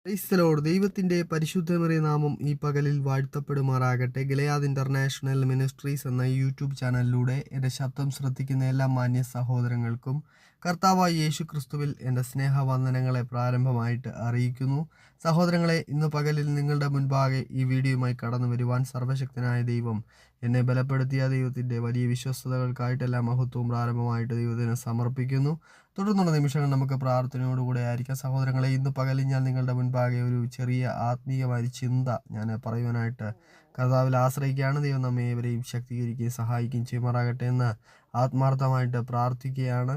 Praise the Lord. ദൈവത്തിൻ്റെ പരിശുദ്ധമേറിയ നാമം ഈ പകലിൽ വാഴ്ത്തപ്പെടുമാറാകട്ടെ. ഗിലെയാദ് ഇൻ്റർനാഷണൽ മിനിസ്ട്രീസ് എന്ന യൂട്യൂബ് ചാനലിലൂടെ എൻ്റെ ശബ്ദം ശ്രദ്ധിക്കുന്ന എല്ലാ മാന്യ സഹോദരങ്ങൾക്കും കർത്താവായ യേശു ക്രിസ്തുവിൽ എൻ്റെ സ്നേഹവന്ദനങ്ങളെ പ്രാരംഭമായിട്ട് അറിയിക്കുന്നു. സഹോദരങ്ങളെ, ഇന്ന് പകലിൽ നിങ്ങളുടെ മുൻപാകെ ഈ വീഡിയോയുമായി കടന്നു വരുവാൻ സർവ്വശക്തനായ ദൈവം എന്നെ ബലപ്പെടുത്തിയ ദൈവത്തിൻ്റെ വലിയ വിശ്വസ്തതകൾക്കായിട്ടെല്ലാം മഹത്വവും പ്രാരംഭമായിട്ട് ദൈവത്തിന് സമർപ്പിക്കുന്നു. തുടർന്നുള്ള നിമിഷങ്ങൾ നമുക്ക് പ്രാർത്ഥനയോടുകൂടെ ആയിരിക്കാം. സഹോദരങ്ങളെ, ഇന്ന് പകലിൽ ഞാൻ നിങ്ങളുടെ മുൻപാകെ ഒരു ചെറിയ ആത്മീയമായ ചിന്ത ഞാൻ പറയുവാനായിട്ട് കർത്താവിൽ ആശ്രയിക്കുകയാണ്. ദൈവം നമ്മെ ഏവരെയും ശക്തീകരിക്കുകയും സഹായിക്കുകയും ചെയ്യുമാറാകട്ടെ എന്ന് ആത്മാർത്ഥമായിട്ട് പ്രാർത്ഥിക്കുകയാണ്.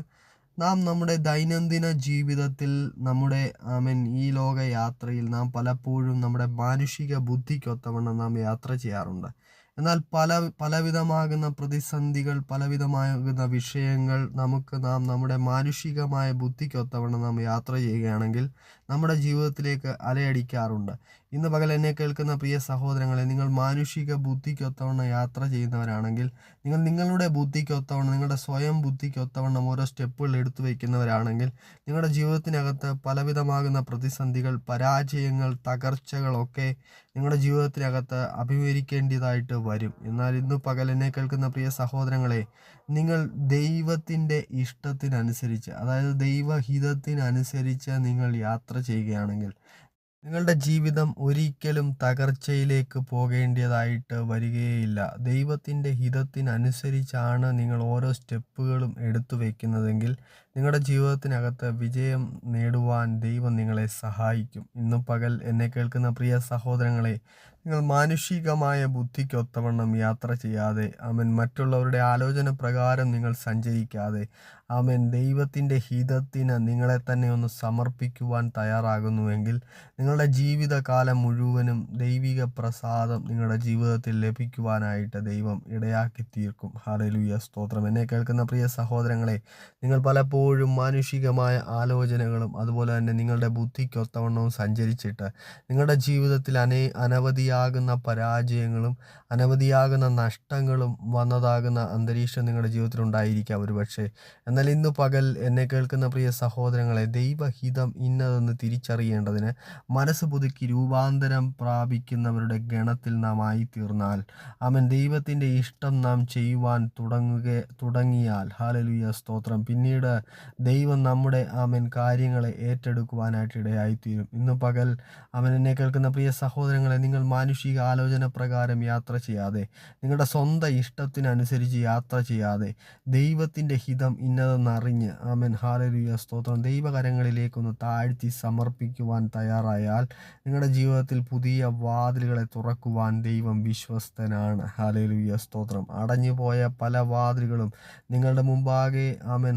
നാം നമ്മുടെ ദൈനംദിന ജീവിതത്തിൽ ഈ ലോക യാത്രയിൽ നാം പലപ്പോഴും നമ്മുടെ മാനുഷിക ബുദ്ധിക്കൊത്തവണ്ണം നാം യാത്ര ചെയ്യാറുണ്ട്. എന്നാൽ പലവിധമാകുന്ന പ്രതിസന്ധികൾ, പലവിധമാകുന്ന വിഷയങ്ങൾ നാം നമ്മുടെ മാനുഷികമായ ബുദ്ധിക്കൊത്തവണ്ണം നാം യാത്ര ചെയ്യുകയാണെങ്കിൽ നമ്മുടെ ജീവിതത്തിലേക്ക് അലയടിക്കാറുണ്ട്. ഇന്ന് പകൽ എന്നെ കേൾക്കുന്ന പ്രിയ സഹോദരങ്ങളെ, നിങ്ങൾ മാനുഷിക ബുദ്ധിക്കൊത്തവണ്ണം യാത്ര ചെയ്യുന്നവരാണെങ്കിൽ, നിങ്ങൾ നിങ്ങളുടെ ബുദ്ധിക്കൊത്തവണ്ണം, നിങ്ങളുടെ സ്വയം ബുദ്ധിക്കൊത്തവണ്ണം ഓരോ സ്റ്റെപ്പുകൾ എടുത്തു വയ്ക്കുന്നവരാണെങ്കിൽ, നിങ്ങളുടെ ജീവിതത്തിനകത്ത് പലവിധമാകുന്ന പ്രതിസന്ധികൾ, പരാജയങ്ങൾ, തകർച്ചകളൊക്കെ നിങ്ങളുടെ ജീവിതത്തിനകത്ത് അഭിമുഖീകരിക്കേണ്ടതായിട്ട് വരും. എന്നാൽ ഇന്ന് പകൽ എന്നെ കേൾക്കുന്ന പ്രിയ സഹോദരങ്ങളെ, നിങ്ങൾ ദൈവത്തിൻ്റെ ഇഷ്ടത്തിനനുസരിച്ച്, അതായത് ദൈവഹിതത്തിനനുസരിച്ച് നിങ്ങൾ യാത്ര ചെയ്യുകയാണെങ്കിൽ നിങ്ങളുടെ ജീവിതം ഒരിക്കലും തകർച്ചയിലേക്ക് പോകേണ്ടതായിട്ട് വരികയില്ല. ദൈവത്തിൻ്റെ ഹിതത്തിനനുസരിച്ചാണ് നിങ്ങൾ ഓരോ സ്റ്റെപ്പുകളും എടുത്തു വയ്ക്കുന്നതെങ്കിൽ നിങ്ങളുടെ ജീവിതത്തിനകത്ത് വിജയം നേടുവാൻ ദൈവം നിങ്ങളെ സഹായിക്കും. ഇന്ന് പകൽ എന്നെ കേൾക്കുന്ന പ്രിയ സഹോദരങ്ങളെ, നിങ്ങൾ മാനുഷികമായ ബുദ്ധിക്കൊത്തവണ്ണം യാത്ര ചെയ്യാതെ, മറ്റുള്ളവരുടെ ആലോചന പ്രകാരം നിങ്ങൾ സഞ്ചരിക്കാതെ, ദൈവത്തിൻ്റെ ഹിതത്തിന് നിങ്ങളെ തന്നെ ഒന്ന് സമർപ്പിക്കുവാൻ തയ്യാറാകുന്നുവെങ്കിൽ നിങ്ങളുടെ ജീവിതകാലം മുഴുവനും ദൈവിക പ്രസാദം നിങ്ങളുടെ ജീവിതത്തിൽ ലഭിക്കുവാനായിട്ട് ദൈവം ഇടയാക്കി തീർക്കും. ഹല്ലേലൂയ, സ്തോത്രം. എന്നെ കേൾക്കുന്ന പ്രിയ സഹോദരങ്ങളെ, നിങ്ങൾ പലപ്പോഴും മാനുഷികമായ ആലോചനകളും അതുപോലെ തന്നെ നിങ്ങളുടെ ബുദ്ധിക്കൊത്തവണ്ണവും സഞ്ചരിച്ചിട്ട് നിങ്ങളുടെ ജീവിതത്തിൽ അനവധിയാകുന്ന പരാജയങ്ങളും അനവധിയാകുന്ന നഷ്ടങ്ങളും വന്നതാകുന്ന അന്തരീക്ഷം നിങ്ങളുടെ ജീവിതത്തിൽ ഉണ്ടായിരിക്കാം ഒരുപക്ഷെ. എന്നാൽ ഇന്ന് പകൽ എന്നെ കേൾക്കുന്ന പ്രിയ സഹോദരങ്ങളെ, ദൈവഹിതം ഇന്നതെന്ന് തിരിച്ചറിയേണ്ടതിന് മനസ്സ് പുതുക്കി രൂപാന്തരം പ്രാപിക്കുന്നവരുടെ ഗണത്തിൽ നാം ആയിത്തീർന്നാൽ, ദൈവത്തിൻ്റെ ഇഷ്ടം നാം ചെയ്യുവാൻ തുടങ്ങിയാൽ, ഹല്ലേലൂയ, സ്തോത്രം, പിന്നീട് ദൈവം നമ്മുടെ കാര്യങ്ങളെ ഏറ്റെടുക്കുവാനായിട്ട് ഇടയായിത്തീരും. ഇന്ന് പകൽ എന്നെ കേൾക്കുന്ന പ്രിയ സഹോദരങ്ങളെ, നിങ്ങൾ മാനുഷിക ആലോചന പ്രകാരം യാത്ര ചെയ്യാതെ, നിങ്ങളുടെ സ്വന്തം ഇഷ്ടത്തിനനുസരിച്ച് യാത്ര ചെയ്യാതെ, ദൈവത്തിൻ്റെ ഹിതം ഇന്നതെന്നറിഞ്ഞ് ഹല്ലേലൂയ, സ്തോത്രം, ദൈവകരങ്ങളിലേക്കൊന്ന് താഴ്ത്തി സമർപ്പിക്കുവാൻ തയ്യാറായാൽ നിങ്ങളുടെ ജീവിതത്തിൽ പുതിയ വാതിലുകളെ തുറക്കുവാൻ ദൈവം വിശ്വസ്തനാണ്. ഹല്ലേലൂയ, സ്തോത്രം. അടഞ്ഞുപോയ പല വാതിലുകളും നിങ്ങളുടെ മുമ്പാകെ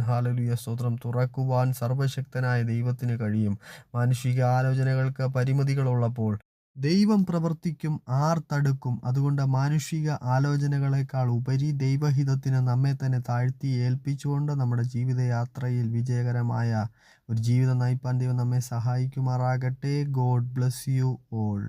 ഹല്ലേലൂയ, സ്തോത്രം, തുറക്കുവാൻ സർവശക്തനായ ദൈവത്തിന് കഴിയും. മാനുഷിക ആലോചനകൾക്ക് പരിമിതികളുള്ളപ്പോൾ ദൈവം പ്രവർത്തിക്കും, ആർ തടുക്കും? അതുകൊണ്ട് മാനുഷിക ആലോചനകളെക്കാൾ ഉപരി ദൈവഹിതത്തിന് നമ്മെ തന്നെ താഴ്ത്തി ഏൽപ്പിച്ചുകൊണ്ട് നമ്മുടെ ജീവിതയാത്രയിൽ വിജയകരമായ ഒരു ജീവിതം നയിപ്പാൻ ദൈവം നമ്മെ സഹായിക്കുമാറാകട്ടെ. God bless you all.